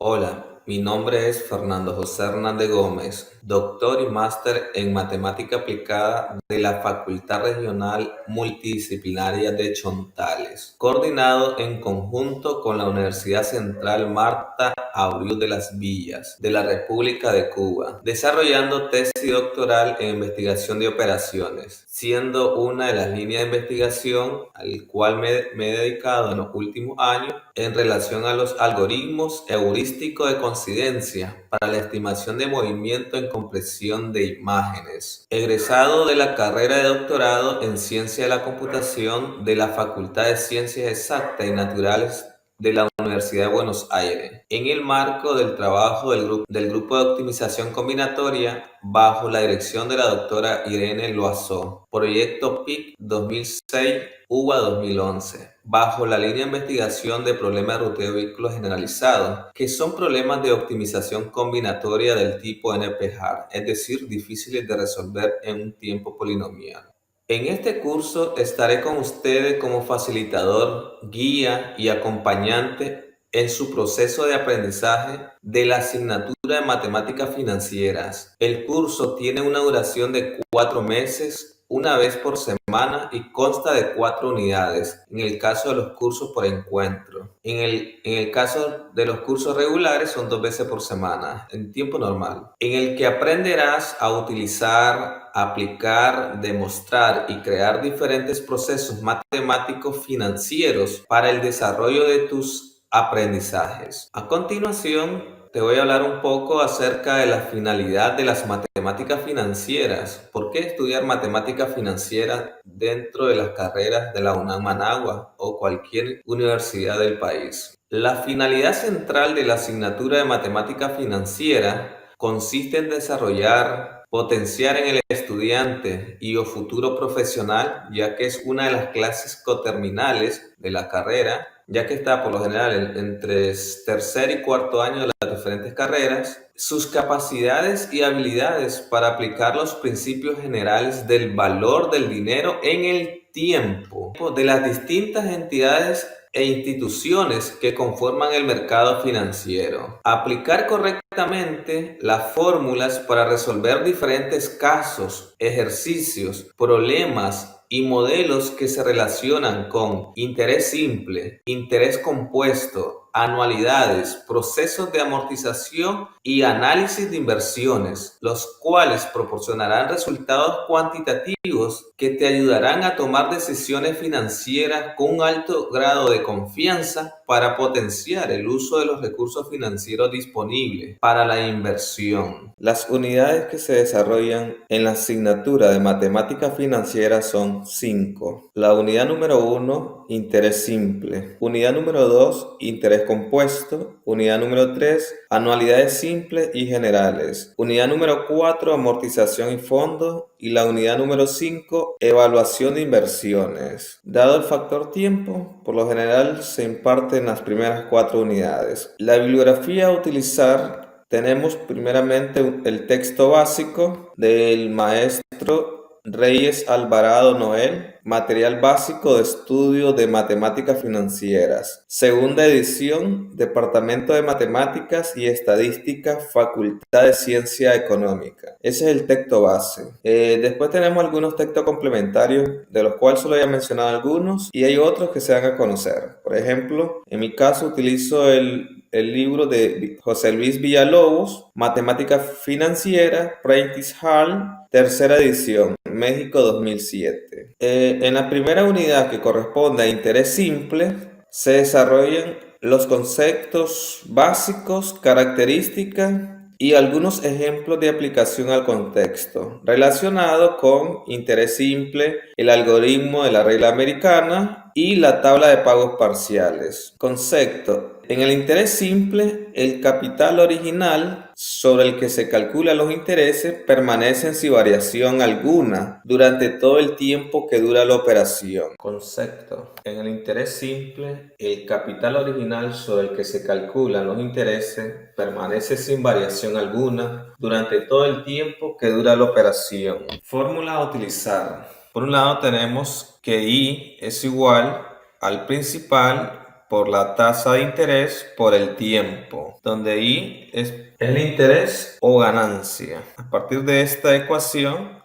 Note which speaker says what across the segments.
Speaker 1: Hola, mi nombre es Fernando José Hernández Gómez, doctor y máster en Matemática Aplicada de la Facultad Regional Multidisciplinaria de Chontales, coordinado en conjunto con la Universidad Central Marta Abreu de las Villas de la República de Cuba, desarrollando tesis doctoral en investigación de operaciones, siendo una de las líneas de investigación al cual me he dedicado en los últimos años en relación a los algoritmos heurísticos de coincidencia para la estimación de movimiento en compresión de imágenes. Egresado de la carrera de doctorado en Ciencia de la Computación de la Facultad de Ciencias Exactas y Naturales de la Universidad de Buenos Aires, en el marco del trabajo del grupo de optimización combinatoria bajo la dirección de la doctora Irene Loazó, proyecto PIC 2006 UBA 2011, bajo la línea de investigación de problemas de ruteo de vehículos generalizados, que son problemas de optimización combinatoria del tipo NP-hard, es decir, difíciles de resolver en un tiempo polinomial. En este curso estaré con ustedes como facilitador, guía y acompañante en su proceso de aprendizaje de la asignatura de matemáticas financieras. El curso tiene una duración de 4 meses, una vez por semana y consta de 4 unidades, en el caso de los cursos por encuentro. En el caso de los cursos regulares son 2 veces por semana, en tiempo normal, en el que aprenderás a utilizar, aplicar, demostrar y crear diferentes procesos matemáticos financieros para el desarrollo de tus aprendizajes. A continuación, te voy a hablar un poco acerca de la finalidad de las matemáticas financieras. ¿Por qué estudiar matemáticas financieras dentro de las carreras de la UNAM Managua o cualquier universidad del país? La finalidad central de la asignatura de matemática financiera consiste en desarrollar, potenciar en el estudiante y o futuro profesional, ya que es una de las clases coterminales de la carrera, ya que está por lo general entre tercer y cuarto año de las diferentes carreras, sus capacidades y habilidades para aplicar los principios generales del valor del dinero en el tiempo de las distintas entidades e instituciones que conforman el mercado financiero. Aplicar correctamente las fórmulas para resolver diferentes casos, ejercicios, problemas y modelos que se relacionan con interés simple, interés compuesto, anualidades, procesos de amortización y análisis de inversiones, los cuales proporcionarán resultados cuantitativos que te ayudarán a tomar decisiones financieras con un alto grado de confianza para potenciar el uso de los recursos financieros disponibles para la inversión. Las unidades que se desarrollan en la asignatura de matemáticas financieras son 5. La unidad número 1, interés simple. Unidad número 2, interés compuesto. Unidad número 3, anualidades simples y generales. Unidad número 4, amortización y fondos. Y la unidad número 5, evaluación de inversiones. Dado el factor tiempo, por lo general se imparten las primeras 4 unidades. La bibliografía a utilizar: tenemos primeramente el texto básico del maestro Reyes Alvarado Noel, material básico de estudio de matemáticas financieras. Segunda edición, Departamento de Matemáticas y Estadística, Facultad de Ciencia Económica. Ese es el texto base. Después tenemos algunos textos complementarios, de los cuales solo voy a mencionar algunos, y hay otros que se van a conocer. Por ejemplo, en mi caso utilizo el libro de José Luis Villalobos, Matemática Financiera, Prentice Hall, tercera edición, México 2007. En la primera unidad, que corresponde a interés simple, se desarrollan los conceptos básicos, características y algunos ejemplos de aplicación al contexto relacionado con interés simple, el algoritmo de la regla americana y la tabla de pagos parciales. Concepto: en el interés simple, el capital original sobre el que se calculan los intereses permanece sin variación alguna durante todo el tiempo que dura la operación. Concepto: en el interés simple, el capital original sobre el que se calculan los intereses permanece sin variación alguna durante todo el tiempo que dura la operación. Fórmula a utilizar: por un lado tenemos que I es igual al principal por la tasa de interés por el tiempo, donde I es el interés o ganancia. A partir de esta ecuación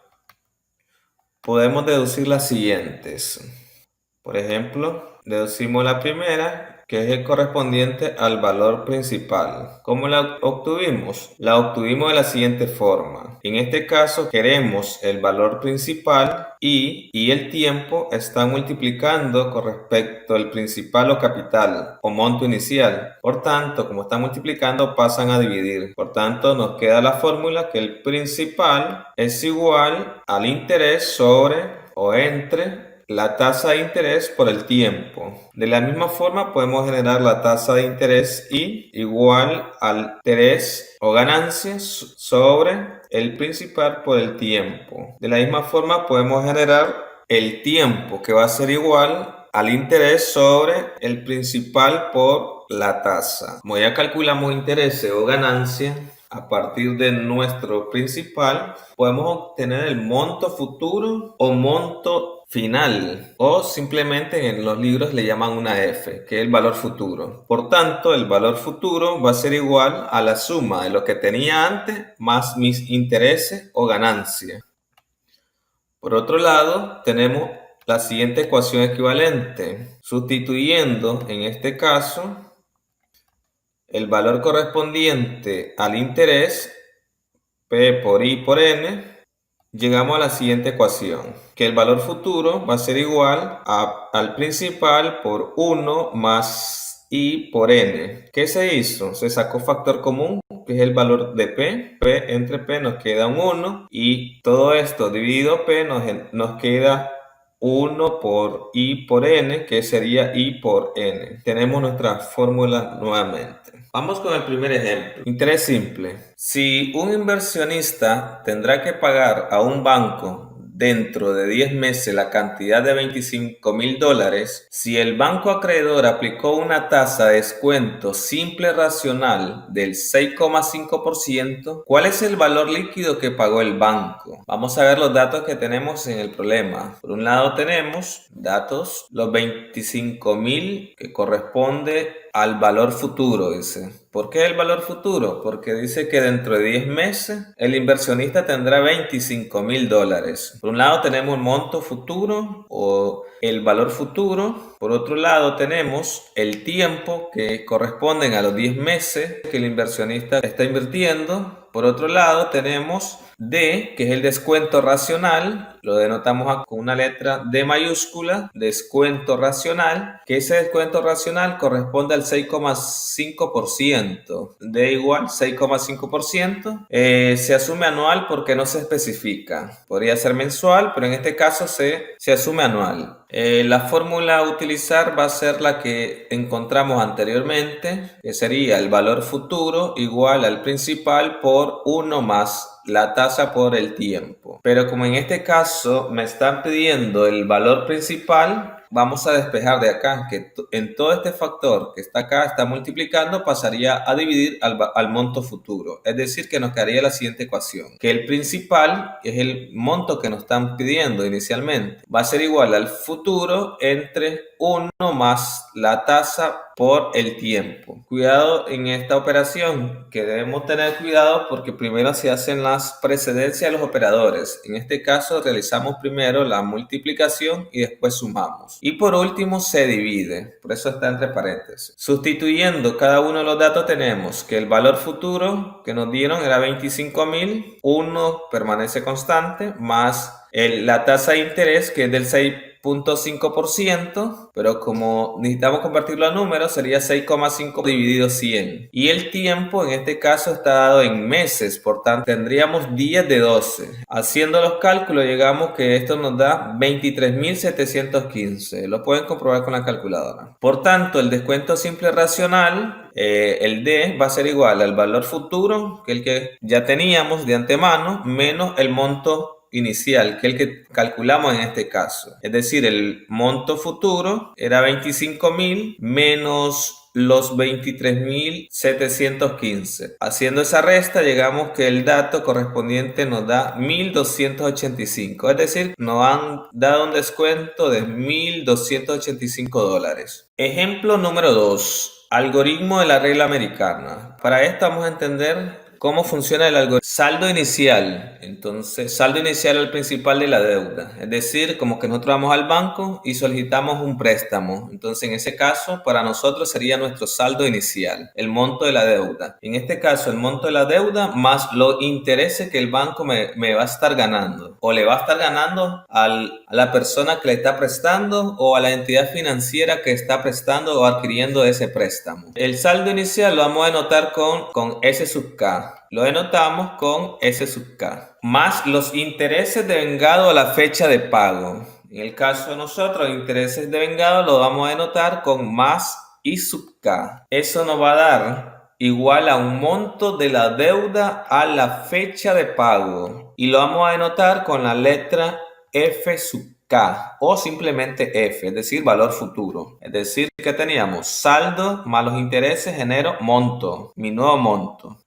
Speaker 1: podemos deducir las siguientes. Por ejemplo, deducimos la primera, que es el correspondiente al valor principal. ¿Cómo la obtuvimos? La obtuvimos de la siguiente forma. En este caso queremos el valor principal y el tiempo está multiplicando con respecto al principal o capital o monto inicial. Por tanto, como están multiplicando, pasan a dividir. Por tanto, nos queda la fórmula que el principal es igual al interés sobre o entre la tasa de interés por el tiempo. De la misma forma podemos generar la tasa de interés I igual al interés o ganancias sobre el principal por el tiempo. De la misma forma podemos generar el tiempo, que va a ser igual al interés sobre el principal por la tasa. Como ya calculamos interés o ganancia, a partir de nuestro principal podemos obtener el monto futuro o monto final, o simplemente en los libros le llaman una F, que es el valor futuro. Por tanto, el valor futuro va a ser igual a la suma de lo que tenía antes más mis intereses o ganancias. Por otro lado, tenemos la siguiente ecuación equivalente, sustituyendo en este caso el valor correspondiente al interés, P por I por N, llegamos a la siguiente ecuación, que el valor futuro va a ser igual al principal por 1 más I por N. ¿Qué se hizo? Se sacó factor común, que es el valor de P. P entre P nos queda un 1 y todo esto dividido P nos queda 1 por I por N, que sería I por N. Tenemos nuestra fórmula nuevamente. Vamos con el primer ejemplo. Interés simple. Si un inversionista tendrá que pagar a un banco dentro de 10 meses la cantidad de $25,000, si el banco acreedor aplicó una tasa de descuento simple racional del 6,5%, ¿cuál es el valor líquido que pagó el banco? Vamos a ver los datos que tenemos en el problema. Por un lado tenemos datos, los 25,000 que corresponde al valor futuro, dice. ¿Por qué el valor futuro? Porque dice que dentro de 10 meses el inversionista tendrá $25,000. Por un lado tenemos el monto futuro o el valor futuro. Por otro lado tenemos el tiempo que corresponden a los 10 meses que el inversionista está invirtiendo. Por otro lado tenemos D, que es el descuento racional, lo denotamos con una letra D mayúscula, descuento racional, que ese descuento racional corresponde al 6,5%. D igual 6,5%. Se asume anual porque no se especifica. Podría ser mensual, pero en este caso se asume anual. La fórmula a utilizar va a ser la que encontramos anteriormente, que sería el valor futuro igual al principal por 1 más la tasa por el tiempo. Pero como en este caso me están pidiendo el valor principal, vamos a despejar de acá que en todo este factor que está acá, está multiplicando, pasaría a dividir al monto futuro. Es decir, que nos quedaría la siguiente ecuación, que el principal, que es el monto que nos están pidiendo inicialmente, va a ser igual al futuro entre 1 más la tasa por el tiempo. Cuidado en esta operación, que debemos tener cuidado porque primero se hacen las precedencias de los operadores. En este caso realizamos primero la multiplicación y después sumamos. Y por último se divide, por eso está entre paréntesis. Sustituyendo cada uno de los datos tenemos que el valor futuro que nos dieron era 25,000, 1 permanece constante, más la tasa de interés que es del 6,5%, pero como necesitamos convertirlo a números, sería 6,5 dividido 100. Y el tiempo en este caso está dado en meses, por tanto tendríamos días de 12. Haciendo los cálculos llegamos que esto nos da 23,715. Lo pueden comprobar con la calculadora. Por tanto, el descuento simple racional, el D, va a ser igual al valor futuro, que el que ya teníamos de antemano, menos el monto inicial, que es el que calculamos en este caso. Es decir, el monto futuro era 25,000 menos los 23.715. Haciendo esa resta, llegamos que el dato correspondiente nos da 1.285. Es decir, nos han dado un descuento de $1.285. Ejemplo número 2. Algoritmo de la regla americana. Para esto vamos a entender cómo funciona el algoritmo. Saldo inicial. Entonces, saldo inicial al principal de la deuda. Es decir, como que nosotros vamos al banco y solicitamos un préstamo. Entonces, en ese caso, para nosotros sería nuestro saldo inicial, el monto de la deuda. En este caso, el monto de la deuda más los intereses que el banco me va a estar ganando. O le va a estar ganando a la persona que le está prestando o a la entidad financiera que está prestando o adquiriendo ese préstamo. El saldo inicial lo vamos a denotar con S sub K. Lo denotamos con S sub K. Más los intereses devengados a la fecha de pago. En el caso de nosotros, intereses devengados lo vamos a denotar con más I sub K. Eso nos va a dar igual a un monto de la deuda a la fecha de pago. Y lo vamos a denotar con la letra F sub K o simplemente F, es decir, valor futuro. Es decir, que teníamos saldo más los intereses genero monto, mi nuevo monto.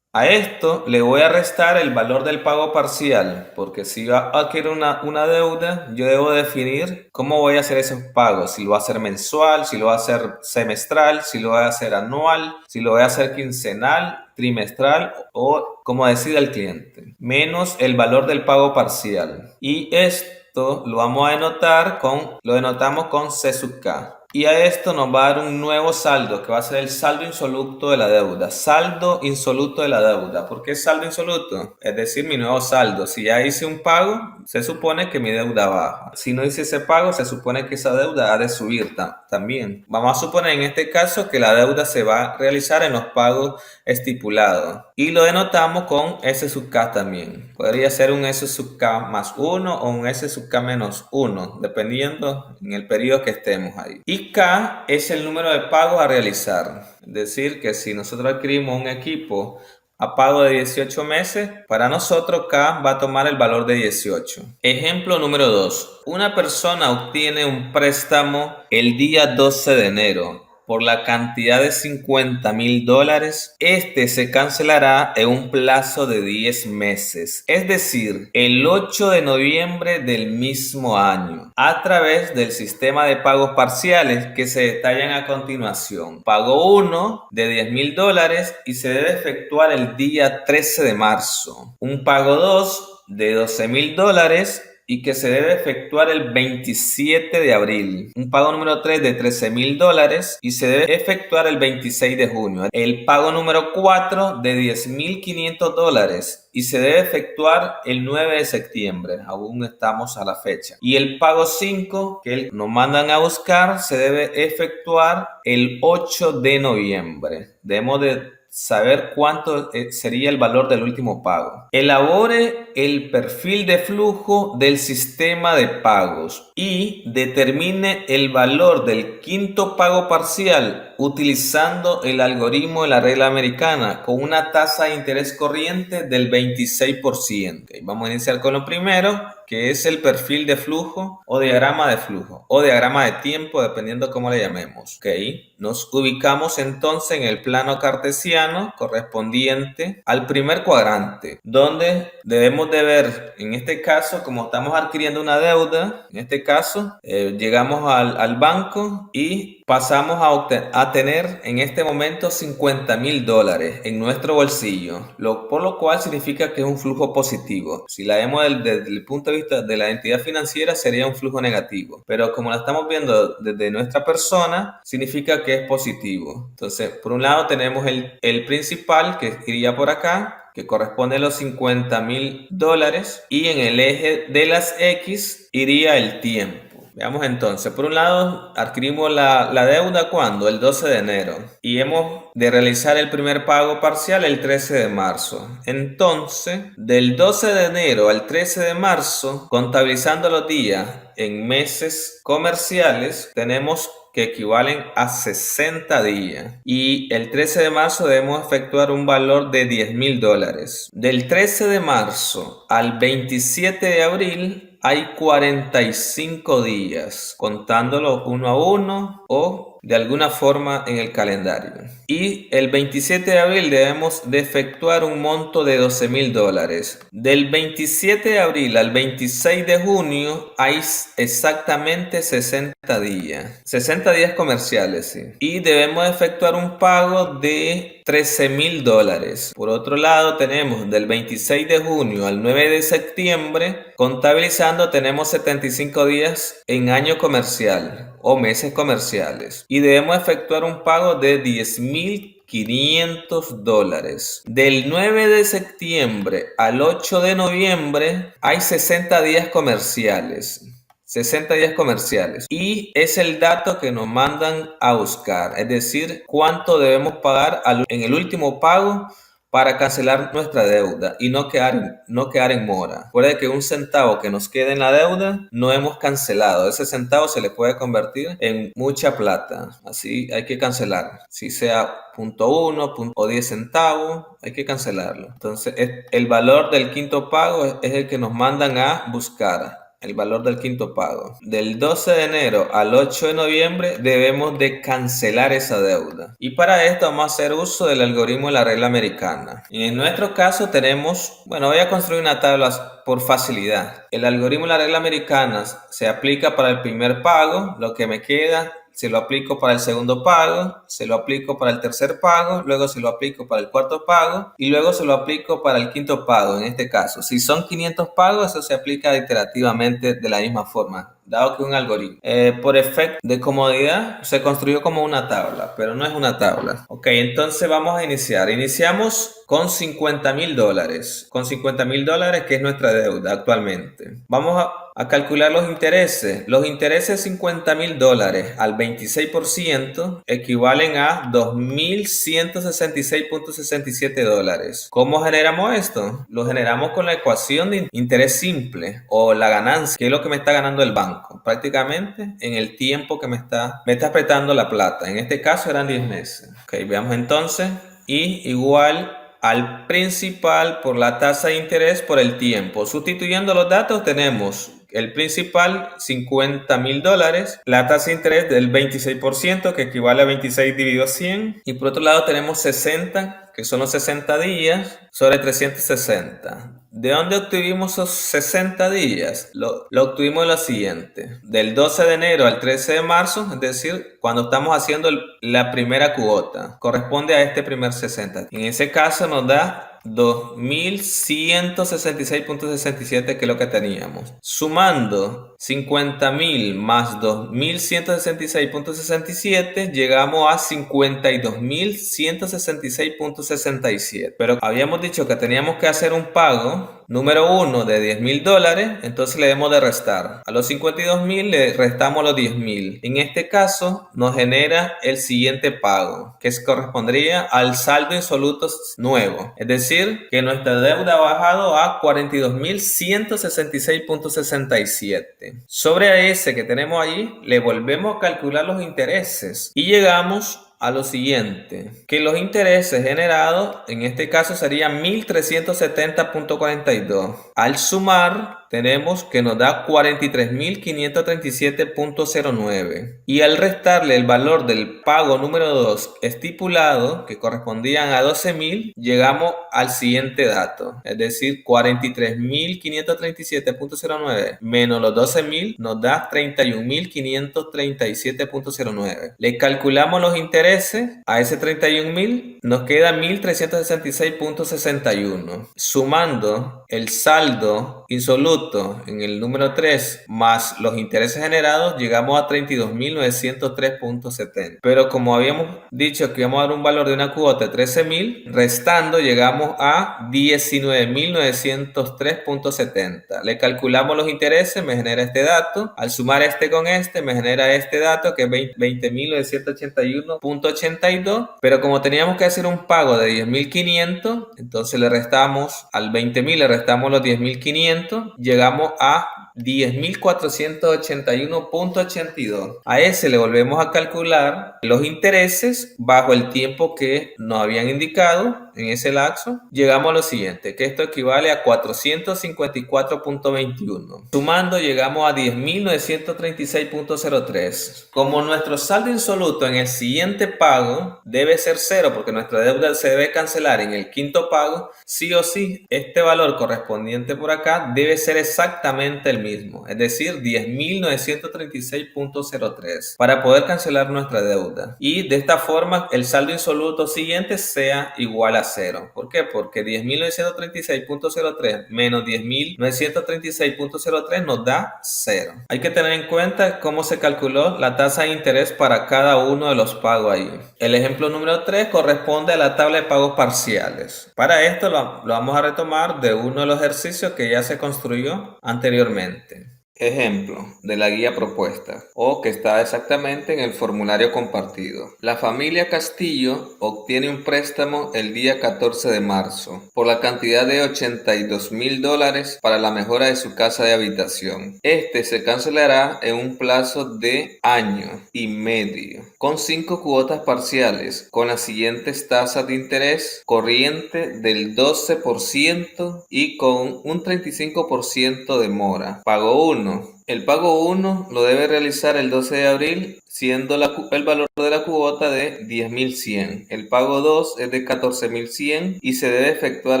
Speaker 1: A esto le voy a restar el valor del pago parcial, porque si yo adquiero una deuda, yo debo definir cómo voy a hacer esos pagos, si lo voy a hacer mensual, si lo voy a hacer semestral, si lo voy a hacer anual, si lo voy a hacer quincenal, trimestral o como decida el cliente, menos el valor del pago parcial. Y esto lo vamos a denotar lo denotamos con C sub K. Y a esto nos va a dar un nuevo saldo, que va a ser el saldo insoluto de la deuda. Saldo insoluto de la deuda. ¿Por qué saldo insoluto? Es decir, mi nuevo saldo. Si ya hice un pago, se supone que mi deuda baja. Si no hice ese pago, se supone que esa deuda ha de subir también. Vamos a suponer en este caso que la deuda se va a realizar en los pagos estipulados. Y lo denotamos con S sub K también. Podría ser un S sub K más 1 o un S sub K menos 1, dependiendo en el periodo que estemos ahí. Y K es el número de pagos a realizar. Es decir, que si nosotros adquirimos un equipo a pago de 18 meses, para nosotros K va a tomar el valor de 18. Ejemplo número 2. Una persona obtiene un préstamo el día 12 de enero. Por la cantidad de $50,000, este se cancelará en un plazo de 10 meses, es decir, el 8 de noviembre del mismo año, a través del sistema de pagos parciales que se detallan a continuación. Pago 1 de $10,000 y se debe efectuar el día 13 de marzo. Un pago 2 de $12,000 y que se debe efectuar el 27 de abril. Un pago número 3 de $13,000 y se debe efectuar el 26 de junio. El pago número 4 de $10,500 y se debe efectuar el 9 de septiembre. Aún estamos a la fecha. Y el pago 5 que nos mandan a buscar se debe efectuar el 8 de noviembre. Debemos de saber cuánto sería el valor del último pago. Elabore el perfil de flujo del sistema de pagos y determine el valor del quinto pago parcial utilizando el algoritmo de la regla americana con una tasa de interés corriente del 26%. Okay, vamos a iniciar con lo primero, que es el perfil de flujo o diagrama de flujo o diagrama de tiempo, dependiendo cómo le llamemos. Okay. Nos ubicamos entonces en el plano cartesiano correspondiente al primer cuadrante, donde debemos de ver, en este caso, como estamos adquiriendo una deuda, en este caso, llegamos al banco y pasamos a tener en este momento $50,000 en nuestro bolsillo, por lo cual significa que es un flujo positivo. Si la vemos desde el punto de vista de la entidad financiera, sería un flujo negativo, pero como la estamos viendo desde nuestra persona, significa que es positivo. Entonces, por un lado tenemos el principal, que iría por acá, que corresponde a los $50,000, y en el eje de las X iría el tiempo. Veamos entonces, por un lado adquirimos la deuda ¿cuándo? El 12 de enero y hemos de realizar el primer pago parcial el 13 de marzo. Entonces, del 12 de enero al 13 de marzo, contabilizando los días en meses comerciales, tenemos que equivalen a 60 días. Y el 13 de marzo debemos efectuar un valor de $10,000. Del 13 de marzo al 27 de abril hay 45 días, contándolo uno a uno o de alguna forma en el calendario. Y el 27 de abril debemos de efectuar un monto de $12,000. Del 27 de abril al 26 de junio hay exactamente 60 días. 60 días comerciales, sí. Y debemos efectuar un pago de $13,000. Por otro lado, tenemos del 26 de junio al 9 de septiembre, contabilizando, tenemos 75 días en año comercial o meses comerciales. Y debemos efectuar un pago de $10,500. Del 9 de septiembre al 8 de noviembre hay 60 días comerciales. 60 días comerciales y es el dato que nos mandan a buscar, es decir, cuánto debemos pagar en el último pago para cancelar nuestra deuda y no quedar en mora. Puede que un centavo que nos quede en la deuda no hemos cancelado. Ese centavo se le puede convertir en mucha plata. Así hay que cancelar. Si sea 0.1 o 10 centavos, hay que cancelarlo. Entonces, el valor del quinto pago es el que nos mandan a buscar. El valor del quinto pago. Del 12 de enero al 8 de noviembre debemos de cancelar esa deuda. Y para esto vamos a hacer uso del algoritmo de la regla americana. Y en nuestro caso tenemos, voy a construir una tabla por facilidad. El algoritmo de la regla americana se aplica para el primer pago, lo que me queda. Se lo aplico para el segundo pago, se lo aplico para el tercer pago, luego se lo aplico para el cuarto pago y luego se lo aplico para el quinto pago. En este caso, si son 500 pagos, eso se aplica iterativamente de la misma forma, dado que es un algoritmo. Por efecto de comodidad, se construyó como una tabla, pero no es una tabla. Ok, entonces vamos a iniciar. Iniciamos con $50,000. Con $50,000, que es nuestra deuda actualmente. Vamos a calcular los intereses. Los intereses de $50,000 al 26% equivalen a $2,166.67. ¿Cómo generamos esto? Lo generamos con la ecuación de interés simple o la ganancia, que es lo que me está ganando el banco, prácticamente en el tiempo que me está apretando la plata. En este caso eran 10 meses. Ok, veamos entonces. Y igual al principal por la tasa de interés por el tiempo. Sustituyendo los datos tenemos el principal, $50,000, la tasa de interés del 26%, que equivale a 26 dividido 100. Y por otro lado tenemos 60, que son los 60 días, sobre 360. ¿De dónde obtuvimos esos 60 días? Lo obtuvimos de lo siguiente. Del 12 de enero al 13 de marzo, es decir, cuando estamos haciendo la primera cuota, corresponde a este primer 60. En ese caso nos da 2,166.67, que es lo que teníamos. Sumando 50,000 más 2,166.67, llegamos a 52,166.67. Pero habíamos dicho que teníamos que hacer un pago número 1 de $10,000, entonces le debemos de restar. A los 52,000 le restamos los 10,000. En este caso nos genera el siguiente pago, que correspondría al saldo insoluto nuevo. Es decir, que nuestra deuda ha bajado a 42,166.67. Sobre ese que tenemos allí, le volvemos a calcular los intereses y llegamos a lo siguiente, que los intereses generados en este caso serían 1,370.42. Al sumar tenemos que nos da 43,537.09 y al restarle el valor del pago número 2 estipulado, que correspondían a 12,000, llegamos al siguiente dato, es decir, 43,537.09 menos los 12,000 nos da 31,537.09. Le calculamos los intereses a ese 31,000, nos queda 1,366.61. Sumando el saldo insoluto en el número 3 más los intereses generados, llegamos a 32,903.70. Pero como habíamos dicho que íbamos a dar un valor de una cuota de 13,000, restando llegamos a 19,903.70. Le calculamos los intereses, me genera este dato. Al sumar este con este, me genera este dato, que es 20,981.82. Pero como teníamos que hacer un pago de 10,500, entonces le restamos al 20,000, le restamos los 10,500, llegamos a a 10.481.82. A ese le volvemos a calcular los intereses bajo el tiempo que nos habían indicado en ese lapso. Llegamos a lo siguiente, que esto equivale a 454.21. Sumando llegamos a 10.936.03. Como nuestro saldo insoluto en el siguiente pago debe ser cero porque nuestra deuda se debe cancelar en el quinto pago, sí o sí, este valor correspondiente por acá debe ser exactamente el mismo, es decir, 10.936.03 para poder cancelar nuestra deuda. Y de esta forma el saldo insoluto siguiente sea igual a cero. ¿Por qué? Porque 10.936.03 menos 10.936.03 nos da cero. Hay que tener en cuenta cómo se calculó la tasa de interés para cada uno de los pagos ahí. El ejemplo número 3 corresponde a la tabla de pagos parciales. Para esto lo vamos a retomar de uno de los ejercicios que ya se construyó anteriormente. Ejemplo de la guía propuesta o que está exactamente en el formulario compartido. La familia Castillo obtiene un préstamo el día 14 de marzo por la cantidad de $82,000 para la mejora de su casa de habitación. Este se cancelará en un plazo de año y medio con 5 cuotas parciales con las siguientes tasas de interés: corriente del 12% y con un 35% de mora. Pago 1. El pago 1 lo debe realizar el 12 de abril, siendo el valor de la cuota de 10.100. El pago 2 es de 14.100 y se debe efectuar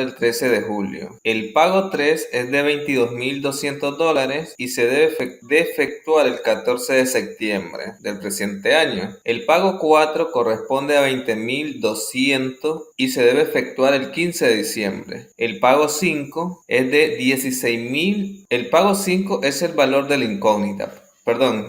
Speaker 1: el 13 de julio. El pago 3 es de $22,200 y se debe efectuar el 14 de septiembre del presente año. El pago 4 corresponde a $20,200 y se debe efectuar el 15 de diciembre. El pago 5 es de 16.000. El pago 5 es el valor de la incógnita.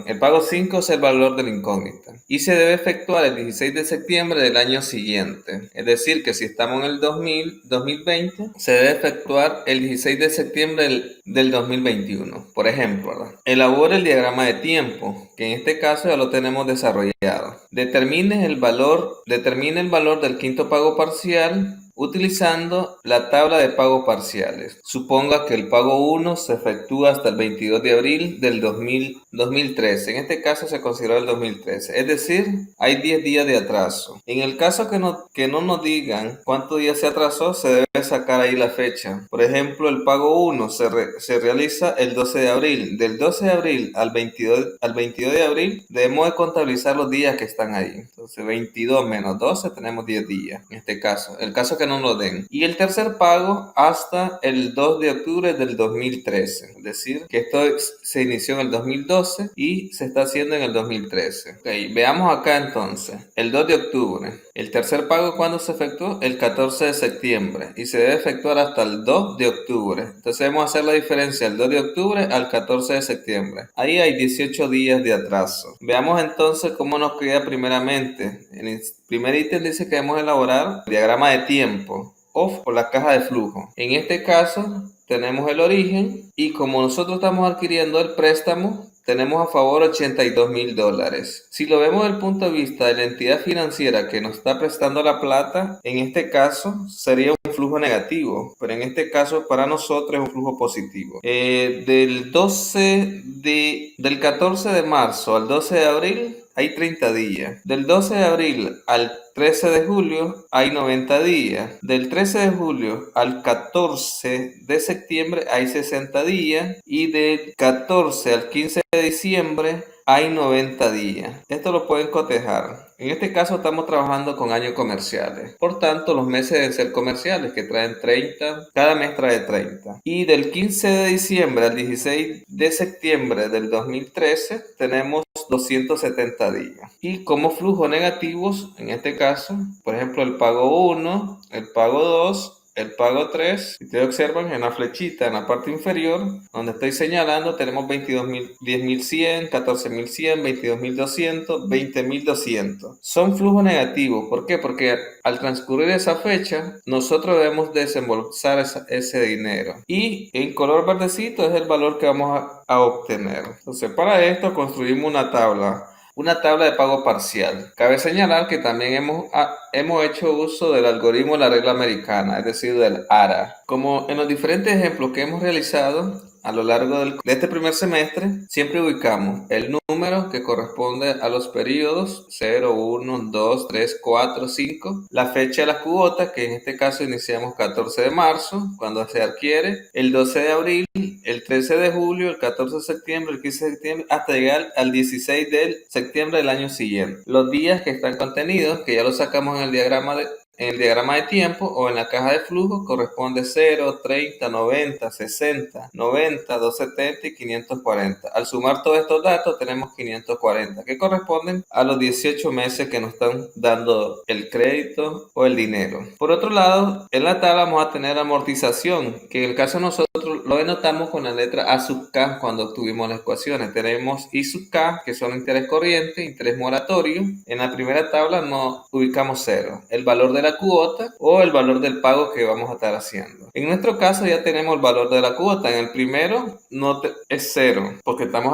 Speaker 1: El pago 5 es el valor de la incógnita y se debe efectuar el 16 de septiembre del año siguiente. Es decir, que si estamos en el 2020, se debe efectuar el 16 de septiembre del 2021. Por ejemplo, ¿verdad? Elabore el diagrama de tiempo, que en este caso ya lo tenemos desarrollado. Determine el valor del quinto pago parcial utilizando la tabla de pagos parciales. Suponga que el pago 1 se efectúa hasta el 22 de abril del 2013. En este caso se consideró el 2013. Es decir, hay 10 días de atraso. En el caso que no nos digan cuántos días se atrasó, se debe sacar ahí la fecha. Por ejemplo, el pago 1 se realiza el 12 de abril. Del 12 de abril al 22 de abril debemos de contabilizar los días que están ahí. Entonces 22 menos 12 tenemos 10 días. En este caso, el caso que no nos den. Y el tercer pago hasta el 2 de octubre del 2013. Es decir, que esto se inició en el 2012 y se está haciendo en el 2013. Ok, veamos acá entonces. El 2 de octubre. El tercer pago, ¿cuándo se efectuó? El 14 de septiembre. Y se debe efectuar hasta el 2 de octubre. Entonces debemos hacer la diferencia del 2 de octubre al 14 de septiembre. Ahí hay 18 días de atraso. Veamos entonces cómo nos queda primeramente. En el primer ítem dice que debemos elaborar el diagrama de tiempo o la caja de flujo. En este caso tenemos el origen y como nosotros estamos adquiriendo el préstamo, tenemos a favor $82,000. Si lo vemos desde el punto de vista de la entidad financiera que nos está prestando la plata, en este caso sería un flujo negativo, pero en este caso para nosotros es un flujo positivo. Del 14 de marzo al 12 de abril hay 30 días. Del 12 de abril al 13 de julio hay 90 días. Del 13 de julio al 14 de septiembre hay 60 días. Y del 14 al 15 de diciembre hay 90 días. Esto lo pueden cotejar. En este caso estamos trabajando con años comerciales. Por tanto, los meses deben ser comerciales, que traen 30. Cada mes trae 30. Y del 15 de diciembre al 16 de septiembre del 2013 tenemos 270 días. Y como flujo negativos, en este caso, por ejemplo, el pago 1, el pago 2, el pago 3, si ustedes observan en la flechita en la parte inferior, donde estoy señalando, tenemos 22.000, 10.100, 14.100, 22.200, 20.200. Son flujos negativos. ¿Por qué? Porque al transcurrir esa fecha, nosotros debemos desembolsar ese dinero. Y en color verdecito es el valor que vamos a obtener. Entonces, para esto construimos una tabla una tabla de pago parcial. Cabe señalar que también hemos hecho uso del algoritmo de la regla americana, es decir, del ARA. Como en los diferentes ejemplos que hemos realizado a lo largo de este primer semestre, siempre ubicamos el número que corresponde a los periodos 0, 1, 2, 3, 4, 5, la fecha de la cuota, que en este caso iniciamos 14 de marzo, cuando se adquiere, el 12 de abril, el 13 de julio, el 14 de septiembre, el 15 de septiembre, hasta llegar al 16 de septiembre del año siguiente. Los días que están contenidos, que ya lo sacamos en el diagrama de tiempo o en la caja de flujo, corresponde 0, 30, 90, 60, 90, 270 y 540. Al sumar todos estos datos tenemos 540, que corresponden a los 18 meses que nos están dando el crédito o el dinero. Por otro lado, en la tabla vamos a tener amortización, que en el caso de nosotros lo denotamos con la letra A sub K cuando obtuvimos las ecuaciones. Tenemos I sub K, que son interés corriente, interés moratorio. En la primera tabla nos ubicamos 0, el valor de la cuota o el valor del pago que vamos a estar haciendo. En nuestro caso ya tenemos el valor de la cuota. En el primero es 0 porque estamos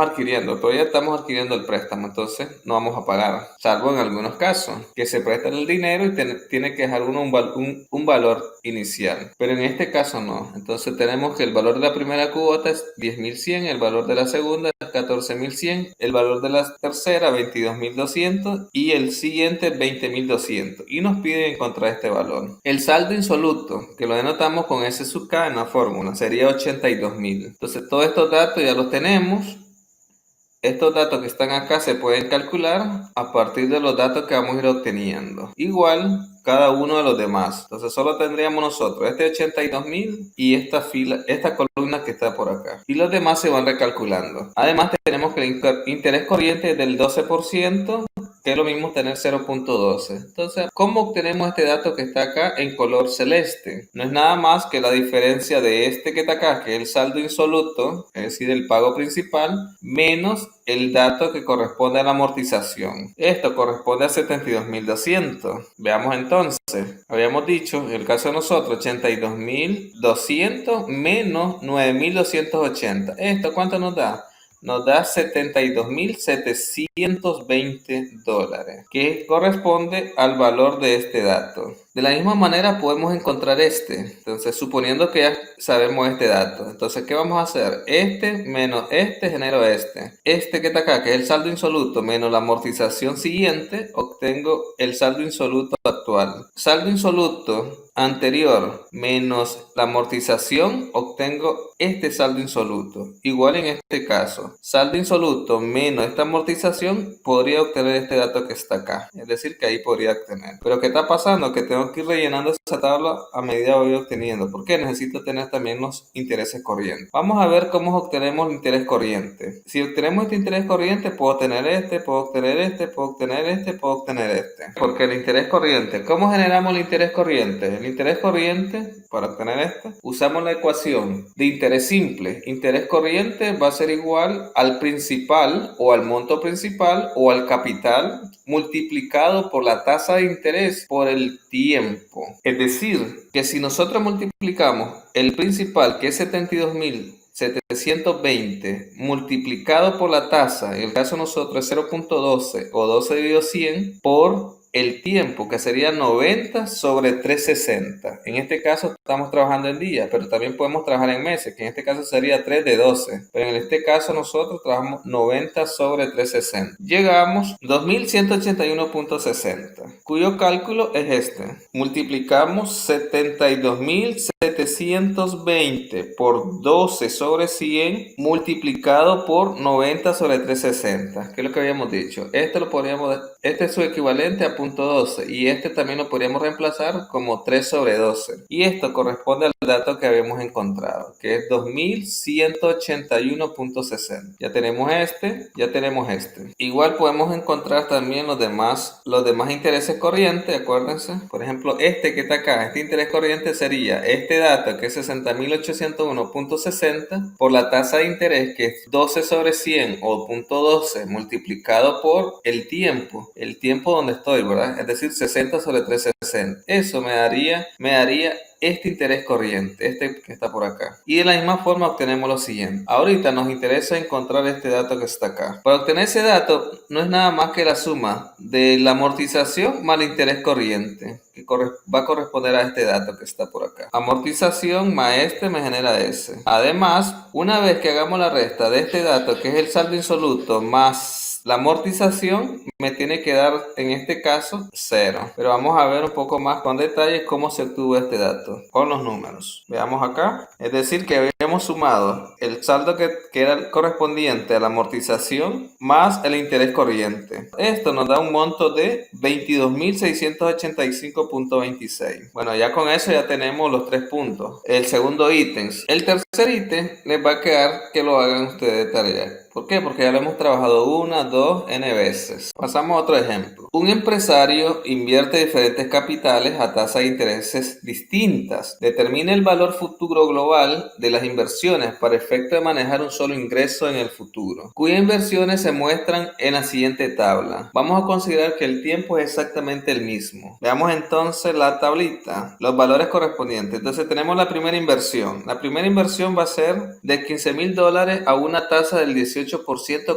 Speaker 1: todavía estamos adquiriendo el préstamo, entonces no vamos a pagar, salvo en algunos casos que se presta el dinero y tiene que dejar uno un valor inicial, pero en este caso no. Entonces tenemos que el valor de la primera cuota es 10.100, el valor de la segunda es 14.100, el valor de la tercera 22.200 y el siguiente 20.200, y nos piden encontrar este valor. El saldo insoluto, que lo denotamos con S sub K en la fórmula, sería 82.000. Entonces todos estos datos ya los tenemos. Estos datos que están acá se pueden calcular a partir de los datos que vamos a ir obteniendo. Igual cada uno de los demás. Entonces solo tendríamos nosotros este 82.000 y esta columna que está por acá. Y los demás se van recalculando. Además tenemos que el interés corriente es del 12%, que es lo mismo tener 0.12. Entonces, ¿cómo obtenemos este dato que está acá en color celeste? No es nada más que la diferencia de este que está acá, que es el saldo insoluto, es decir, el pago principal, menos el dato que corresponde a la amortización. Esto corresponde a 72.200. Veamos entonces. Habíamos dicho, en el caso de nosotros, 82.200 menos 9.280. ¿Esto cuánto nos da? Nos da $72.720, que corresponde al valor de este dato. De la misma manera podemos encontrar este. Entonces, suponiendo que ya sabemos este dato, entonces, ¿qué vamos a hacer? Este menos este genero este. Este que está acá, que es el saldo insoluto, menos la amortización siguiente, obtengo el saldo insoluto actual. Saldo insoluto anterior menos la amortización, obtengo este saldo insoluto. Igual en este caso, saldo insoluto menos esta amortización, podría obtener este dato que está acá. Es decir, que ahí podría obtener. Pero ¿qué está pasando? Que tengo que ir rellenando esa tabla a medida que voy obteniendo. Porque necesito tener también los intereses corrientes. Vamos a ver cómo obtenemos el interés corriente. Si obtenemos este interés corriente, puedo obtener este, puedo obtener este, puedo obtener este, puedo obtener este. Porque el interés corriente, ¿cómo generamos el interés corriente? El interés corriente, para obtener este, usamos la ecuación de interés simple. Interés corriente va a ser igual al principal o al monto principal o al capital multiplicado por la tasa de interés por el tiempo. Es decir, que si nosotros multiplicamos el principal, que es 72.720 multiplicado por la tasa, en el caso de nosotros es 0.12 o 12 dividido 100 por el tiempo, que sería 90 sobre 360. En este caso estamos trabajando en días, pero también podemos trabajar en meses, que en este caso sería 3 de 12. Pero en este caso nosotros trabajamos 90 sobre 360. Llegamos 2181.60, cuyo cálculo es este. Multiplicamos 72.720 por 12 sobre 100 multiplicado por 90 sobre 360, que es lo que habíamos dicho. Este es su equivalente a 0.12 y este también lo podríamos reemplazar como 3 sobre 12. Y esto corresponde al dato que habíamos encontrado, que es 2181.60. Ya tenemos este, ya tenemos este. Igual podemos encontrar también los demás intereses corrientes, acuérdense. Por ejemplo, este que está acá, este interés corriente sería este dato que es 60.801.60 por la tasa de interés que es 12 sobre 100 o 0.12 multiplicado por el tiempo donde estoy. ¿verdad? Es decir, 60 sobre 360. Eso me daría este interés corriente, este que está por acá. Y de la misma forma obtenemos lo siguiente. Ahorita nos interesa encontrar este dato que está acá. Para obtener ese dato no es nada más que la suma de la amortización más el interés corriente, que va a corresponder a este dato que está por acá. Amortización más este me genera ese. Además, una vez que hagamos la resta de este dato, que es el saldo insoluto más la amortización, me tiene que dar en este caso 0. Pero vamos a ver un poco más con detalle cómo se obtuvo este dato con los números. Veamos acá. Es decir, que habíamos sumado el saldo que era correspondiente a la amortización más el interés corriente. Esto nos da un monto de 22.685.26. Bueno, ya con eso ya tenemos los 3 puntos. El segundo ítem. El tercer ítem les va a quedar que lo hagan ustedes de tarea. ¿Por qué? Porque ya lo hemos trabajado 1, 2, n veces. Pasamos a otro ejemplo. Un empresario invierte diferentes capitales a tasas de intereses distintas. Determina el valor futuro global de las inversiones para efecto de manejar un solo ingreso en el futuro, cuyas inversiones se muestran en la siguiente tabla. Vamos a considerar que el tiempo es exactamente el mismo. Veamos entonces la tablita, los valores correspondientes. Entonces tenemos la primera inversión. La primera inversión va a ser de $15,000 a una tasa del 18%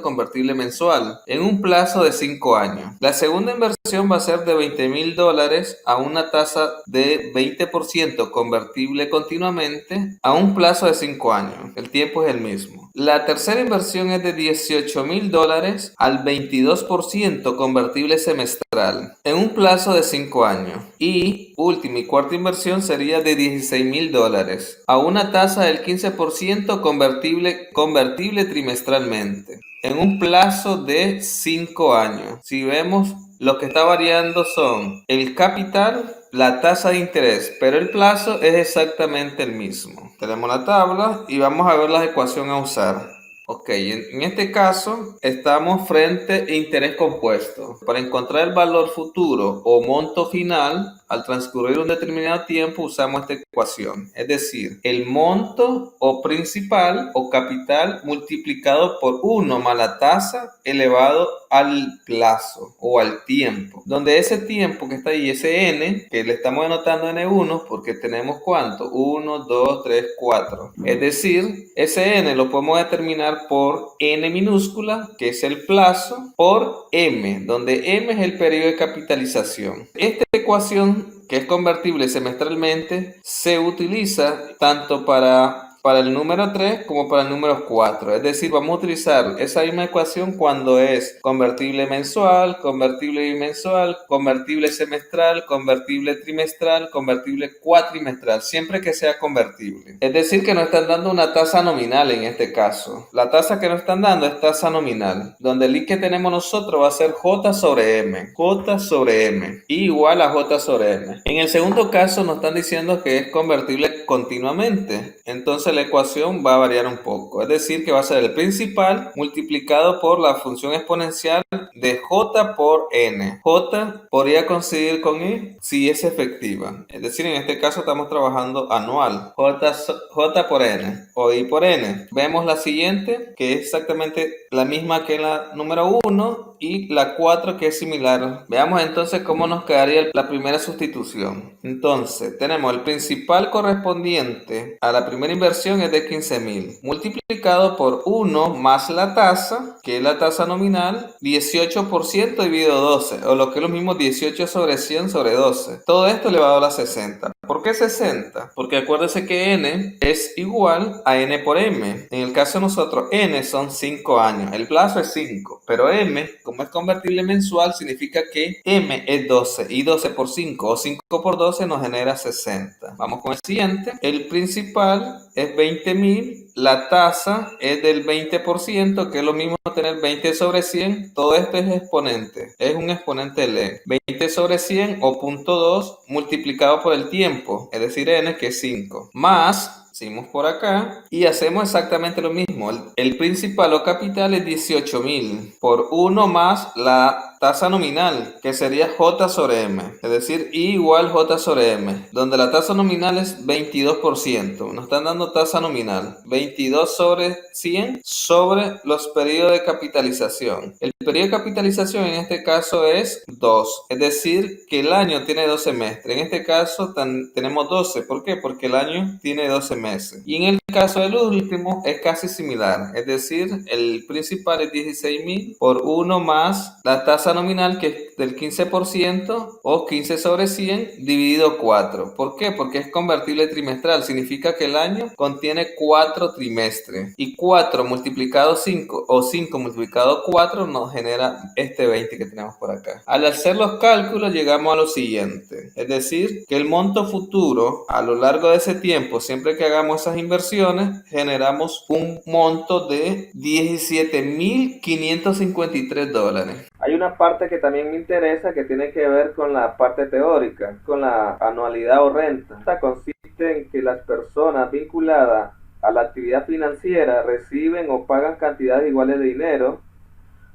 Speaker 1: convertible mensual en un plazo de 5 años. La segunda inversión va a ser de $20,000 a una tasa de 20% convertible continuamente a un plazo de 5 años. El tiempo es el mismo. La tercera inversión es de $18,000 al 22% convertible semestral en un plazo de 5 años. Y última y cuarta inversión sería de $16,000 a una tasa del 15% convertible trimestralmente en un plazo de 5 años. Si vemos, lo que está variando son el capital, la tasa de interés, pero el plazo es exactamente el mismo. Tenemos la tabla y vamos a ver la ecuación a usar. Ok, en este caso estamos frente a interés compuesto. Para encontrar el valor futuro o monto final, al transcurrir un determinado tiempo usamos esta ecuación. Es decir, el monto o principal o capital multiplicado por 1 más la tasa elevado al plazo o al tiempo. Donde ese tiempo que está ahí, ese n, que le estamos anotando n1 porque tenemos ¿cuánto? 1, 2, 3, 4. Es decir, ese n lo podemos determinar por n minúscula, que es el plazo, por m, donde m es el periodo de capitalización. Esta ecuación, que es convertible semestralmente, se utiliza tanto para el número 3 como para el número 4. Es decir, vamos a utilizar esa misma ecuación cuando es convertible mensual, convertible bimensual, convertible semestral, convertible trimestral, convertible cuatrimestral, siempre que sea convertible. Es decir, que nos están dando una tasa nominal en este caso. La tasa que nos están dando es tasa nominal, donde el I que tenemos nosotros va a ser J sobre M. J sobre M. I igual a J sobre M. En el segundo caso nos están diciendo que es convertible continuamente. Entonces la ecuación va a variar un poco. Es decir, que va a ser el principal multiplicado por la función exponencial de J por N. J podría coincidir con I si es efectiva. Es decir, en este caso estamos trabajando anual. J por N o I por N. Vemos la siguiente, que es exactamente la misma que la número 1 y la 4, que es similar. Veamos entonces cómo nos quedaría la primera sustitución. Entonces, tenemos el principal correspondiente a la primera inversión es de 15,000, multiplicado por 1 más la tasa, que es la tasa nominal, 18% dividido 12, o lo que es lo mismo 18 sobre 100 sobre 12. Todo esto elevado a la 60. ¿Por qué 60? Porque acuérdense que n es igual a n por m. En el caso de nosotros, n son 5 años. El plazo es 5, pero m, como es convertible mensual, significa que m es 12. Y 12 por 5 o 5 por 12 nos genera 60. Vamos con el siguiente. El principal es 20,000. La tasa es del 20%, que es lo mismo tener 20 sobre 100. Todo esto es exponente. Es un exponente L. 20 sobre 100 o 0.2 multiplicado por el tiempo, es decir, n, que es 5. Más, seguimos por acá y hacemos exactamente lo mismo. El principal o capital es 18,000 por 1 más la tasa nominal, que sería J sobre M, es decir, I igual J sobre M, donde la tasa nominal es 22%. Nos están dando tasa nominal, 22 sobre 100 sobre los periodos de capitalización. El periodo de capitalización en este caso es 2, es decir, que el año tiene 2 semestres. En este caso tenemos 12. ¿Por qué? Porque el año tiene 12 meses. Y en el caso del último es casi similar, es decir, el principal es 16.000 por 1 más la tasa nominal, que es del 15% o 15 sobre 100 dividido 4. ¿Por qué? Porque es convertible trimestral, significa que el año contiene 4 trimestres y 4 multiplicado 5 o 5 multiplicado 4 nos genera este 20 que tenemos por acá. Al hacer los cálculos llegamos a lo siguiente, es decir, que el monto futuro a lo largo de ese tiempo, siempre que hagamos esas inversiones, generamos un monto de $17.553. Hay una parte que también me interesa que tiene que ver con la parte teórica, con la anualidad o renta. Esta consiste en que las personas vinculadas a la actividad financiera reciben o pagan cantidades iguales de dinero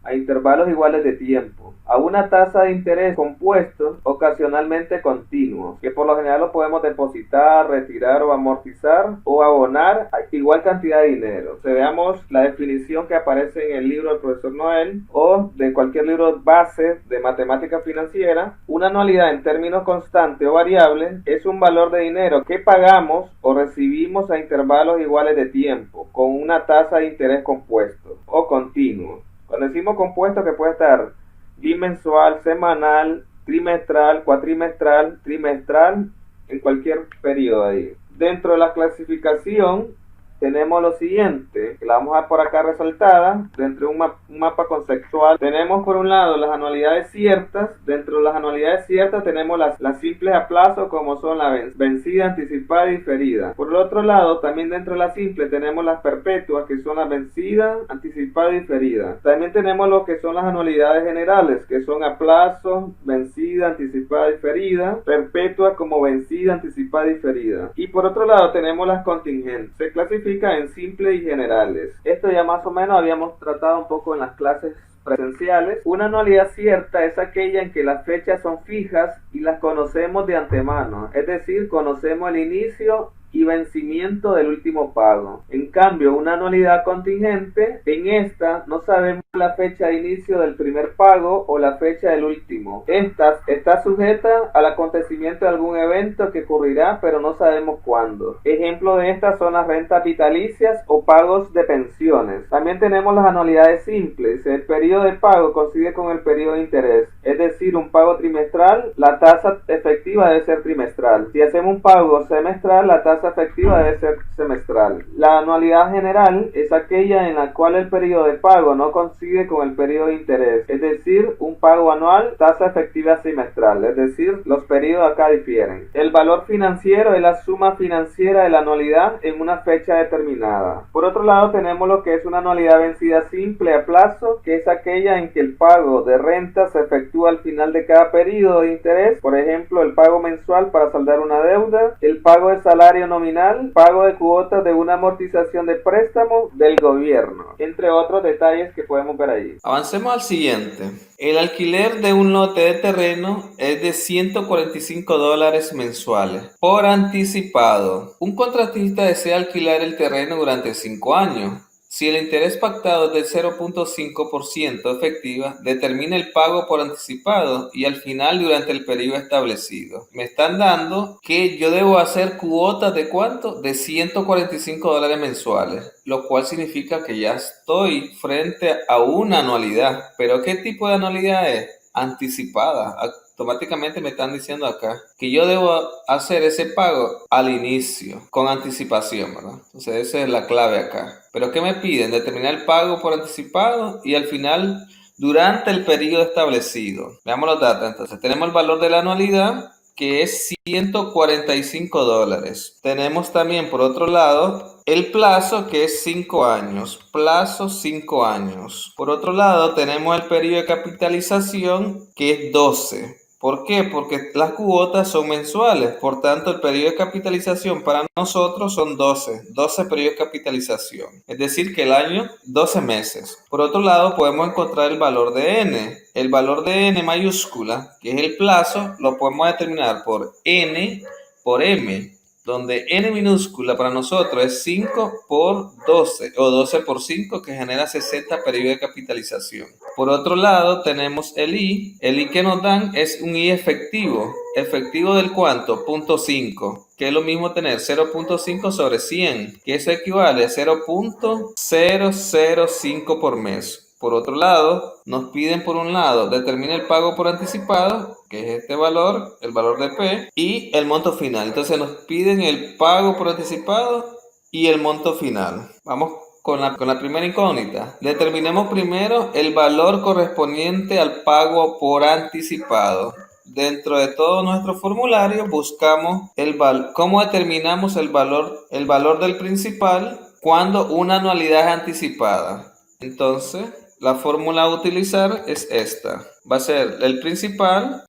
Speaker 1: a intervalos iguales de tiempo, a una tasa de interés compuesto, ocasionalmente continuos, que por lo general lo podemos depositar, retirar o amortizar o abonar a igual cantidad de dinero. Si veamos la definición que aparece en el libro del profesor Noel o de cualquier libro base de matemática financiera, una anualidad en términos constante o variable es un valor de dinero que pagamos o recibimos a intervalos iguales de tiempo, con una tasa de interés compuesto o continuo. Cuando decimos compuesto, que puede estar bimensual, semanal, trimestral, cuatrimestral, trimestral, en cualquier periodo ahí. Dentro de la clasificación tenemos lo siguiente, que la vamos a ver por acá resaltada, dentro de un mapa conceptual. Tenemos por un lado las anualidades ciertas. Dentro de las anualidades ciertas tenemos las simples a plazo, como son la vencida, anticipada y diferida. Por el otro lado, también dentro de las simples tenemos las perpetuas, que son las vencida, anticipada y diferida. También tenemos lo que son las anualidades generales, que son a plazo, vencida, anticipada y diferida, perpetua como vencida, anticipada y diferida. Y por otro lado tenemos las contingentes. Se clasifican en simples y generales. Esto ya más o menos habíamos tratado un poco en las clases presenciales. Una anualidad cierta es aquella en que las fechas son fijas y las conocemos de antemano, es decir, conocemos el inicio y vencimiento del último pago. En cambio, una anualidad contingente, en esta no sabemos la fecha de inicio del primer pago o la fecha del último. Esta está sujeta al acontecimiento de algún evento que ocurrirá, pero no sabemos cuándo. Ejemplo de estas son las rentas vitalicias o pagos de pensiones. También tenemos las anualidades simples. El periodo de pago coincide con el periodo de interés, es decir, un pago trimestral, la tasa efectiva debe ser trimestral. Si hacemos un pago semestral, la tasa efectiva debe ser semestral. La anualidad general es aquella en la cual el periodo de pago no coincide con el periodo de interés, es decir, un pago anual, tasa efectiva semestral, es decir, los periodos acá difieren. El valor financiero es la suma financiera de la anualidad en una fecha determinada. Por otro lado tenemos lo que es una anualidad vencida simple a plazo, que es aquella en que el pago de renta se efectúa al final de cada periodo de interés, por ejemplo, el pago mensual para saldar una deuda, el pago de salario nominal, pago de cuotas de una amortización de préstamo del gobierno, entre otros detalles que podemos ver ahí. Avancemos al siguiente. El alquiler de un lote de terreno es de $145 mensuales por anticipado. Un contratista desea alquilar el terreno durante 5 años. Si el interés pactado es del 0.5% efectiva, determina el pago por anticipado y al final durante el periodo establecido. Me están dando que yo debo hacer cuotas de ¿cuánto? De $145 mensuales, lo cual significa que ya estoy frente a una anualidad. ¿Pero qué tipo de anualidad es? Anticipada. Automáticamente me están diciendo acá que yo debo hacer ese pago al inicio, con anticipación, ¿verdad? Entonces esa es la clave acá. ¿Pero qué me piden? Determinar el pago por anticipado y al final durante el periodo establecido. Veamos los datos. Entonces tenemos el valor de la anualidad, que es $145. Tenemos también, por otro lado, el plazo, que es 5 años. Plazo 5 años. Por otro lado, tenemos el periodo de capitalización, que es 12. ¿Por qué? Porque las cuotas son mensuales, por tanto el periodo de capitalización para nosotros son 12 periodos de capitalización, es decir que el año 12 meses. Por otro lado podemos encontrar el valor de n. El valor de n mayúscula, que es el plazo, lo podemos determinar por n por m, donde n minúscula para nosotros es 5 por 12 o 12 por 5, que genera 60 periodos de capitalización. Por otro lado tenemos el I que nos dan es un I efectivo del cuánto, 0.5, que es lo mismo tener 0.5 sobre 100, que eso equivale a 0.005 por mes. Por otro lado, nos piden por un lado, determina el pago por anticipado, que es este valor, el valor de P, y el monto final. Entonces nos piden el pago por anticipado y el monto final. Vamos con la primera incógnita. Determinemos primero el valor correspondiente al pago por anticipado. Dentro de todo nuestro formulario buscamos cómo determinamos el valor del principal cuando una anualidad es anticipada. Entonces, la fórmula a utilizar es esta. Va a ser el principal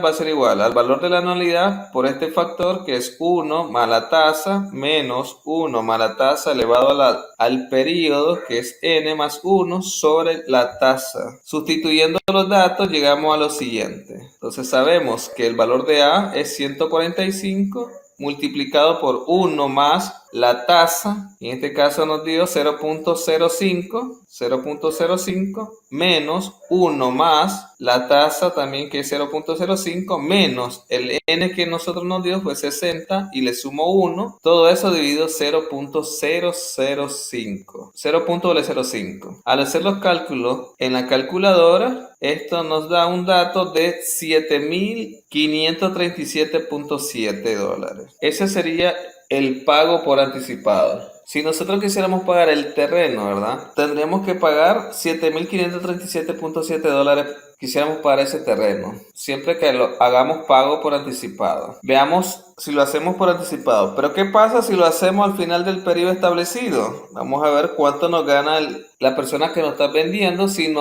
Speaker 1: va a ser igual al valor de la anualidad por este factor que es 1 más la tasa menos 1 más la tasa elevado al periodo que es n más 1 sobre la tasa. Sustituyendo los datos llegamos a lo siguiente. Entonces sabemos que el valor de A es 145 multiplicado por 1 más la tasa, en este caso nos dio 0.05 menos 1 más la tasa también que es 0.05 menos el n que nosotros nos dio fue 60 y le sumo 1, todo eso dividido 0.05. Al hacer los cálculos en la calculadora, esto nos da un dato de $7,537.7. Ese sería el pago por anticipado. Si nosotros quisiéramos pagar el terreno, ¿verdad? Tendríamos que pagar $7,537.7. Quisiéramos pagar ese terreno, siempre que lo hagamos pago por anticipado. Veamos si lo hacemos por anticipado. Pero ¿qué pasa si lo hacemos al final del periodo establecido? Vamos a ver cuánto nos gana la persona que nos está vendiendo si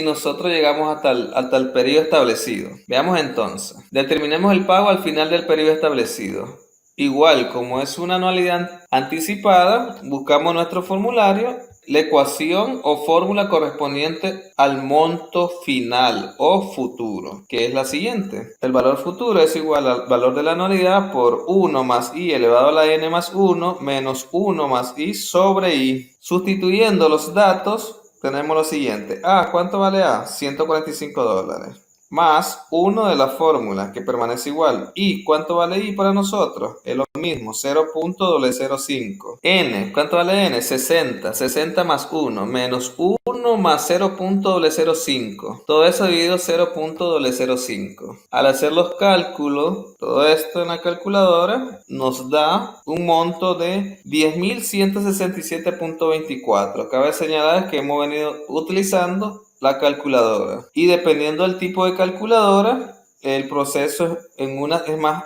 Speaker 1: nosotros llegamos hasta el periodo establecido. Veamos entonces. Determinemos el pago al final del periodo establecido. Igual, como es una anualidad anticipada, buscamos nuestro formulario, la ecuación o fórmula correspondiente al monto final o futuro, que es la siguiente. El valor futuro es igual al valor de la anualidad por 1 más i elevado a la n más 1 menos 1 más i sobre i. Sustituyendo los datos, tenemos lo siguiente. ¿Cuánto vale A? $145. Más 1 de la fórmula, que permanece igual. ¿Y cuánto vale I para nosotros? Es lo mismo, 0.005. N, ¿cuánto vale N? 60. 60 más 1, menos 1 más 0.005. Todo eso dividido 0.005. Al hacer los cálculos, todo esto en la calculadora, nos da un monto de 10.167.24. Cabe señalar que hemos venido utilizando la calculadora, y dependiendo del tipo de calculadora el proceso en unas es más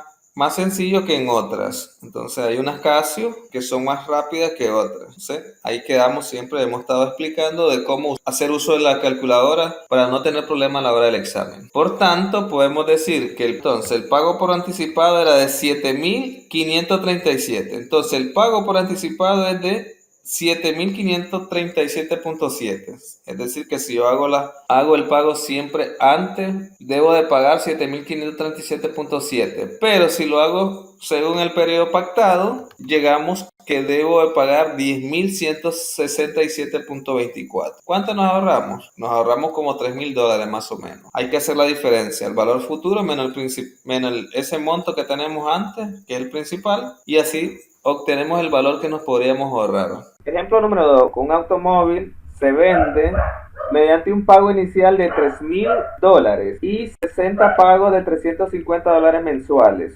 Speaker 1: sencillo que en otras. Entonces hay unas Casio que son más rápidas que otras. Entonces, ahí quedamos, siempre hemos estado explicando de cómo hacer uso de la calculadora para no tener problemas a la hora del examen. Por tanto, podemos decir que el pago por anticipado era de 7.537. Entonces el pago por anticipado es de 7.537.7. Es decir que si yo hago el pago siempre antes, debo de pagar 7.537.7. Pero si lo hago según el periodo pactado, llegamos que debo de pagar 10.167.24. ¿Cuánto nos ahorramos? Nos ahorramos como $3.000 más o menos. Hay que hacer la diferencia, el valor futuro menos ese monto que tenemos antes, que es el principal, y así obtenemos el valor que nos podríamos ahorrar. Ejemplo número 2. Un automóvil se vende mediante un pago inicial de $3.000 y 60 pagos de $350 mensuales.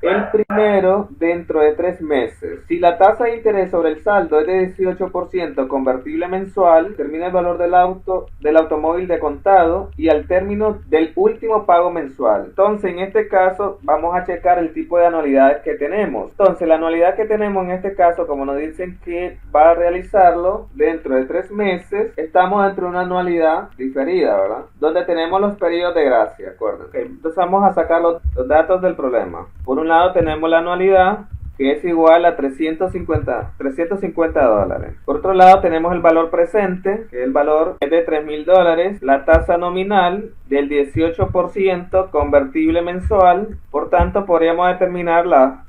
Speaker 1: El primero dentro de 3 meses. Si la tasa de interés sobre el saldo es de 18% convertible mensual, termina el valor del automóvil de contado y al término del último pago mensual. Entonces, en este caso, vamos a checar el tipo de anualidades que tenemos. Entonces, la anualidad que tenemos en este caso, como nos dicen que va a realizarlo dentro de 3 meses, estamos dentro de una anualidad diferida, ¿verdad? Donde tenemos los periodos de gracia, acuérdense. Entonces, vamos a sacar los datos del problema. Por un lado tenemos la anualidad, que es igual a 350 dólares. Por otro lado tenemos el valor presente, que el valor es de 3.000 dólares, la tasa nominal del 18% convertible mensual. Por tanto, podríamos determinar la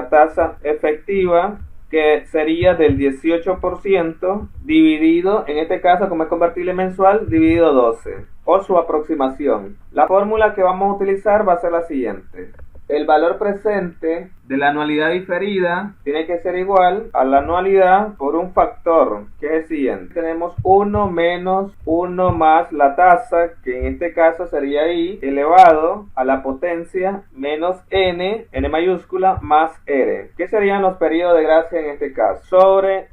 Speaker 1: tasa efectiva, que sería del 18% dividido, en este caso como es convertible mensual, dividido 12, o su aproximación. La fórmula que vamos a utilizar va a ser la siguiente. El valor presente de la anualidad diferida tiene que ser igual a la anualidad por un factor, que es el siguiente. Tenemos 1 menos 1 más la tasa, que en este caso sería i, elevado a la potencia menos n mayúscula, más r, que serían los periodos de gracia en este caso, sobre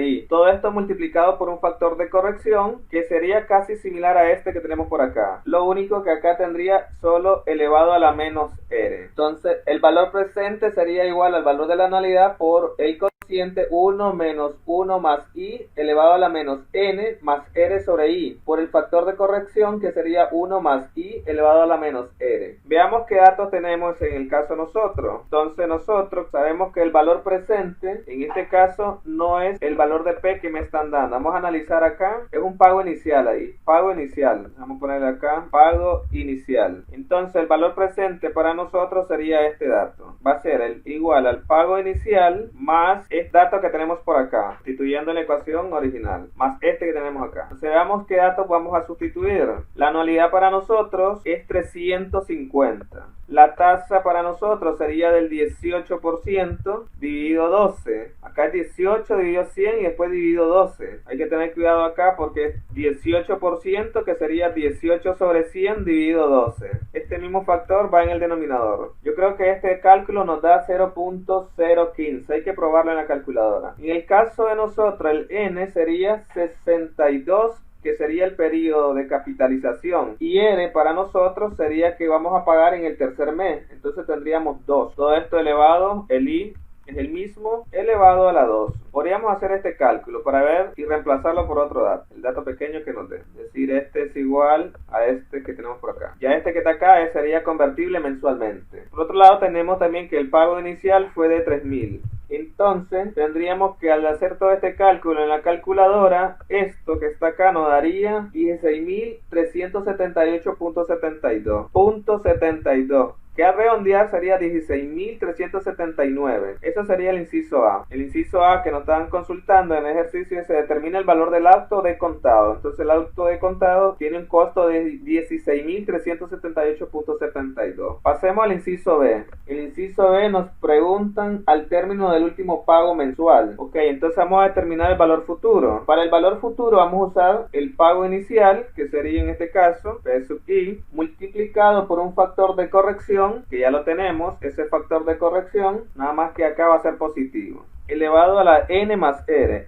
Speaker 1: i. Todo esto multiplicado por un factor de corrección que sería casi similar a este que tenemos por acá. Lo único que acá tendría solo elevado a la menos r. Entonces, el valor presente sería igual al valor de la anualidad por el cociente 1 menos 1 más i elevado a la menos n más r sobre i, por el factor de corrección que sería 1 más i elevado a la menos r. Veamos qué datos tenemos en el caso nosotros. Entonces, nosotros sabemos que el valor presente en este caso no es el valor de P que me están dando. Vamos a analizar acá, es un pago inicial ahí, pago inicial. Vamos a ponerle acá, pago inicial. Entonces, el valor presente para nosotros sería este dato. Va a ser el igual al pago inicial más este dato que tenemos por acá, sustituyendo la ecuación original, más este que tenemos acá. Entonces, veamos qué datos vamos a sustituir. La anualidad para nosotros es 350. La tasa para nosotros sería del 18% dividido 12. Acá es 18 dividido 100 y después dividido 12. Hay que tener cuidado acá porque es 18%, que sería 18 sobre 100 dividido 12. Este mismo factor va en el denominador. Yo creo que este cálculo nos da 0.015. Hay que probarlo en la calculadora. En el caso de nosotros, el n sería 62, que sería el periodo de capitalización, y R para nosotros sería que vamos a pagar en el tercer mes. Entonces tendríamos 2. Todo esto elevado, el I es el mismo, elevado a la 2. Podríamos hacer este cálculo para ver y reemplazarlo por otro dato, el dato pequeño que nos dé. Es decir, este es igual a este que tenemos por acá. Ya este que está acá sería convertible mensualmente. Por otro lado, tenemos también que el pago inicial fue de 3.000. Entonces tendríamos que, al hacer todo este cálculo en la calculadora, esto que está acá nos daría 16.378.72. Que al redondear sería 16.379. Eso sería el inciso A. El inciso A que nos estaban consultando en el ejercicio, se determina el valor del auto de contado. Entonces el auto de contado tiene un costo de 16.378.72. Pasemos al inciso B. El inciso B nos preguntan al término del último pago mensual. Ok, entonces vamos a determinar el valor futuro. Para el valor futuro vamos a usar el pago inicial, que sería en este caso P sub I, multiplicado por un factor de corrección, que ya lo tenemos, ese factor de corrección, nada más que acá va a ser positivo, elevado a la n más r,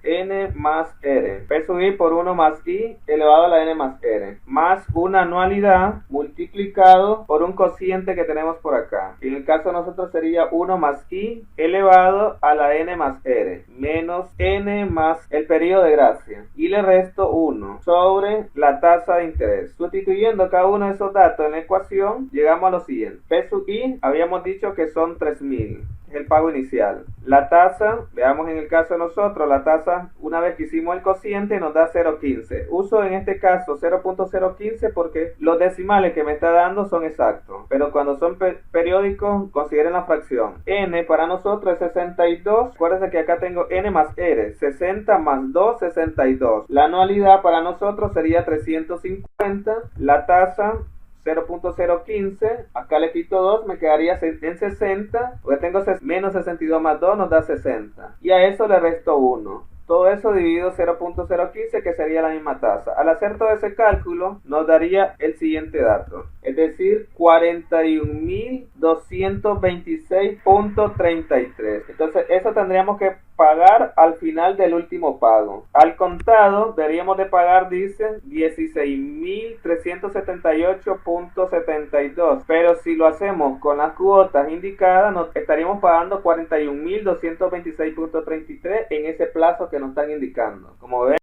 Speaker 1: P sub i por 1 más i elevado a la n más r, más una anualidad multiplicado por un cociente que tenemos por acá. En el caso de nosotros sería 1 más i elevado a la n más r, menos n más el periodo de gracia, y le resto 1 sobre la tasa de interés. Sustituyendo cada uno de esos datos en la ecuación, llegamos a lo siguiente. P sub i habíamos dicho que son 3.000. Es el pago inicial. La tasa, veamos en el caso de nosotros, la tasa, una vez que hicimos el cociente, nos da 0.15. Uso en este caso 0.015 porque los decimales que me está dando son exactos, pero cuando son periódicos, consideren la fracción. N para nosotros es 62. Acuérdense que acá tengo n más r, 60 más 2, 62. La anualidad para nosotros sería 350. La tasa 0.015, acá le quito 2, me quedaría en 60, porque tengo menos 62 más 2 nos da 60, y a eso le resto 1.
Speaker 2: todo eso dividido 0.015, que sería la misma tasa. Al hacer todo ese cálculo nos daría el siguiente dato, es decir, 41.226.33. Entonces eso tendríamos que pagar al final del último pago. Al contado deberíamos de pagar, dice, 16.378.72, pero si lo hacemos con las cuotas indicadas nos estaríamos pagando 41.226.33 en ese plazo que nos están indicando. Como ven,